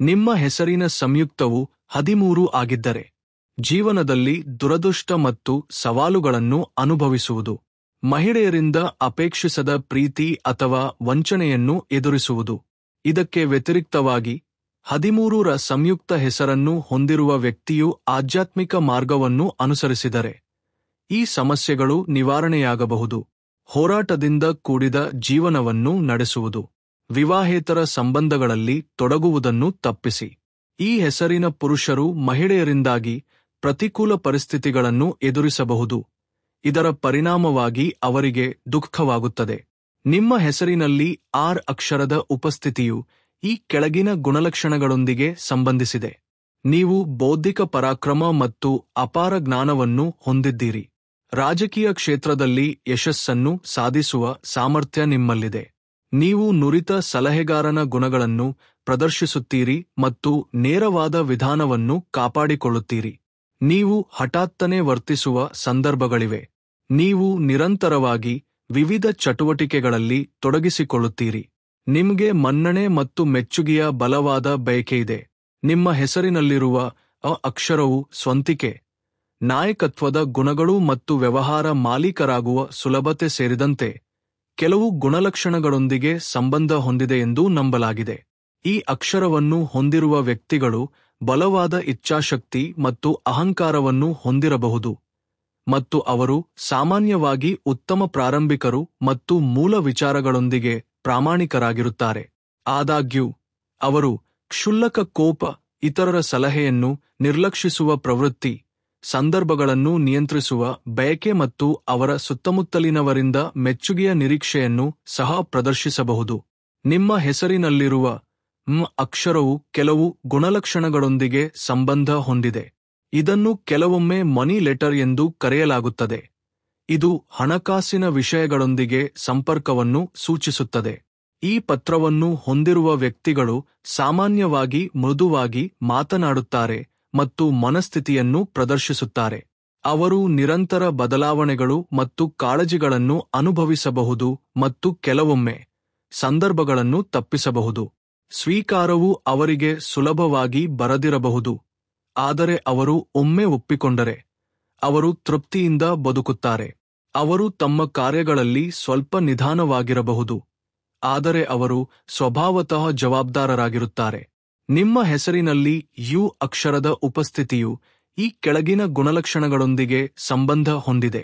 ನಿಮ್ಮ ಹೆಸರಿನ ಸಂಯುಕ್ತವು 13 ಆಗಿದ್ದರೆ ಜೀವನದಲ್ಲಿ ದುರದೃಷ್ಟ ಮತ್ತು ಸವಾಲುಗಳನ್ನು ಅನುಭವಿಸುವುದು, ಮಹಿಳೆಯರಿಂದ ಅಪೇಕ್ಷಿಸದ ಪ್ರೀತಿ ಅಥವಾ ವಂಚನೆಯನ್ನು ಎದುರಿಸುವುದು. ಇದಕ್ಕೆ ವ್ಯತಿರಿಕ್ತವಾಗಿ 13ರ ಸಂಯುಕ್ತ ಹೆಸರನ್ನು ಹೊಂದಿರುವ ವ್ಯಕ್ತಿಯು ಆಧ್ಯಾತ್ಮಿಕ ಮಾರ್ಗವನ್ನು ಅನುಸರಿಸಿದರೆ ಈ ಸಮಸ್ಯೆಗಳು ನಿವಾರಣೆಯಾಗಬಹುದು. ಹೋರಾಟದಿಂದ ಕೂಡಿದ ಜೀವನವನ್ನು ನಡೆಸುವುದು, ವಿವಾಹೇತರ ಸಂಬಂಧಗಳಲ್ಲಿ ತೊಡಗುವುದನ್ನು ತಪ್ಪಿಸಿ. ಈ ಹೆಸರಿನ ಪುರುಷರು ಮಹಿಳೆಯರಿಂದಾಗಿ ಪ್ರತಿಕೂಲ ಪರಿಸ್ಥಿತಿಗಳನ್ನು ಎದುರಿಸಬಹುದು. ಇದರ ಪರಿಣಾಮವಾಗಿ ಅವರಿಗೆ ದುಃಖವಾಗುತ್ತದೆ. ನಿಮ್ಮ ಹೆಸರಿನಲ್ಲಿ ಆರ್ ಅಕ್ಷರದ ಉಪಸ್ಥಿತಿಯು ಈ ಕೆಳಗಿನ ಗುಣಲಕ್ಷಣಗಳೊಂದಿಗೆ ಸಂಬಂಧಿಸಿದೆ. ನೀವು ಬೌದ್ಧಿಕ ಪರಾಕ್ರಮ ಮತ್ತು ಅಪಾರ ಜ್ಞಾನವನ್ನು ಹೊಂದಿದ್ದೀರಿ. ರಾಜಕೀಯ ಕ್ಷೇತ್ರದಲ್ಲಿ ಯಶಸ್ಸನ್ನು ಸಾಧಿಸುವ ಸಾಮರ್ಥ್ಯ ನಿಮ್ಮಲ್ಲಿದೆ. ನೀವು ನುರಿತ ಸಲಹೆಗಾರನ ಗುಣಗಳನ್ನು ಪ್ರದರ್ಶಿಸುತ್ತೀರಿ ಮತ್ತು ನೇರವಾದ ವಿಧಾನವನ್ನು ಕಾಪಾಡಿಕೊಳ್ಳುತ್ತೀರಿ. ನೀವು ಹಠಾತ್ತನೆ ವರ್ತಿಸುವ ಸಂದರ್ಭಗಳಿವೆ. ನೀವು ನಿರಂತರವಾಗಿ ವಿವಿಧ ಚಟುವಟಿಕೆಗಳಲ್ಲಿ ತೊಡಗಿಸಿಕೊಳ್ಳುತ್ತೀರಿ. ನಿಮಗೆ ಮನ್ನಣೆ ಮತ್ತು ಮೆಚ್ಚುಗೆಯ ಬಲವಾದ ಬಯಕೆಯಿದೆ. ನಿಮ್ಮ ಹೆಸರಿನಲ್ಲಿರುವ ಅ ಅಕ್ಷರವು ಸ್ವಂತಿಕೆ, ನಾಯಕತ್ವದ ಗುಣಗಳು ಮತ್ತು ವ್ಯವಹಾರ ಮಾಲೀಕರಾಗುವ ಸುಲಭತೆ ಸೇರಿದಂತೆ ಕೆಲವು ಗುಣಲಕ್ಷಣಗಳೊಂದಿಗೆ ಸಂಬಂಧ ಹೊಂದಿದೆ ಎಂದು ನಂಬಲಾಗಿದೆ. ಈ ಅಕ್ಷರವನ್ನು ಹೊಂದಿರುವ ವ್ಯಕ್ತಿಗಳು ಬಲವಾದ ಇಚ್ಛಾಶಕ್ತಿ ಮತ್ತು ಅಹಂಕಾರವನ್ನು ಹೊಂದಿರಬಹುದು ಮತ್ತು ಅವರು ಸಾಮಾನ್ಯವಾಗಿ ಉತ್ತಮ ಪ್ರಾರಂಭಿಕರು ಮತ್ತು ಮೂಲ ವಿಚಾರಗಳೊಂದಿಗೆ ಪ್ರಾಮಾಣಿಕರಾಗಿರುತ್ತಾರೆ. ಆದಾಗ್ಯೂ ಅವರು ಕ್ಷುಲ್ಲಕ ಕೋಪ, ಇತರರ ಸಲಹೆಯನ್ನು ನಿರ್ಲಕ್ಷಿಸುವ ಪ್ರವೃತ್ತಿ, ಸಂದರ್ಭಗಳನ್ನು ನಿಯಂತ್ರಿಸುವ ಬಯಕೆ ಮತ್ತು ಅವರ ಸುತ್ತಮುತ್ತಲಿನವರಿಂದ ಮೆಚ್ಚುಗೆಯ ನಿರೀಕ್ಷೆಯನ್ನು ಸಹ ಪ್ರದರ್ಶಿಸಬಹುದು. ನಿಮ್ಮ ಹೆಸರಿನಲ್ಲಿರುವ ಅಕ್ಷರವು ಕೆಲವು ಗುಣಲಕ್ಷಣಗಳೊಂದಿಗೆ ಸಂಬಂಧ ಹೊಂದಿದೆ. ಇದನ್ನು ಕೆಲವೊಮ್ಮೆ ಮನಿ ಲೆಟರ್ ಎಂದು ಕರೆಯಲಾಗುತ್ತದೆ. ಇದು ಹಣಕಾಸಿನ ವಿಷಯಗಳೊಂದಿಗೆ ಸಂಪರ್ಕವನ್ನು ಸೂಚಿಸುತ್ತದೆ. ಈ ಪತ್ರವನ್ನು ಹೊಂದಿರುವ ವ್ಯಕ್ತಿಗಳು ಸಾಮಾನ್ಯವಾಗಿ ಮೃದುವಾಗಿ ಮಾತನಾಡುತ್ತಾರೆ ಮತ್ತು ಮನಸ್ಥಿತಿಯನ್ನು ಪ್ರದರ್ಶಿಸುತ್ತಾರೆ. ಅವರು ನಿರಂತರ ಬದಲಾವಣೆಗಳು ಮತ್ತು ಕಾಳಜಿಗಳನ್ನು ಅನುಭವಿಸಬಹುದು ಮತ್ತು ಕೆಲವೊಮ್ಮೆ ಸಂದರ್ಭಗಳನ್ನು ತಪ್ಪಿಸಬಹುದು. ಸ್ವೀಕಾರವು ಅವರಿಗೆ ಸುಲಭವಾಗಿ ಬರದಿರಬಹುದು, ಆದರೆ ಅವರು ಒಮ್ಮೆ ಒಪ್ಪಿಕೊಂಡರೆ ಅವರು ತೃಪ್ತಿಯಿಂದ ಬದುಕುತ್ತಾರೆ. ಅವರು ತಮ್ಮ ಕಾರ್ಯಗಳಲ್ಲಿ ಸ್ವಲ್ಪ ನಿಧಾನವಾಗಿರಬಹುದು, ಆದರೆ ಅವರು ಸ್ವಭಾವತಃ ಜವಾಬ್ದಾರರಾಗಿರುತ್ತಾರೆ. ನಿಮ್ಮ ಹೆಸರಿನಲ್ಲಿ ಯು ಅಕ್ಷರದ ಉಪಸ್ಥಿತಿಯು ಈ ಕೆಳಗಿನ ಗುಣಲಕ್ಷಣಗಳೊಂದಿಗೆ ಸಂಬಂಧ ಹೊಂದಿದೆ.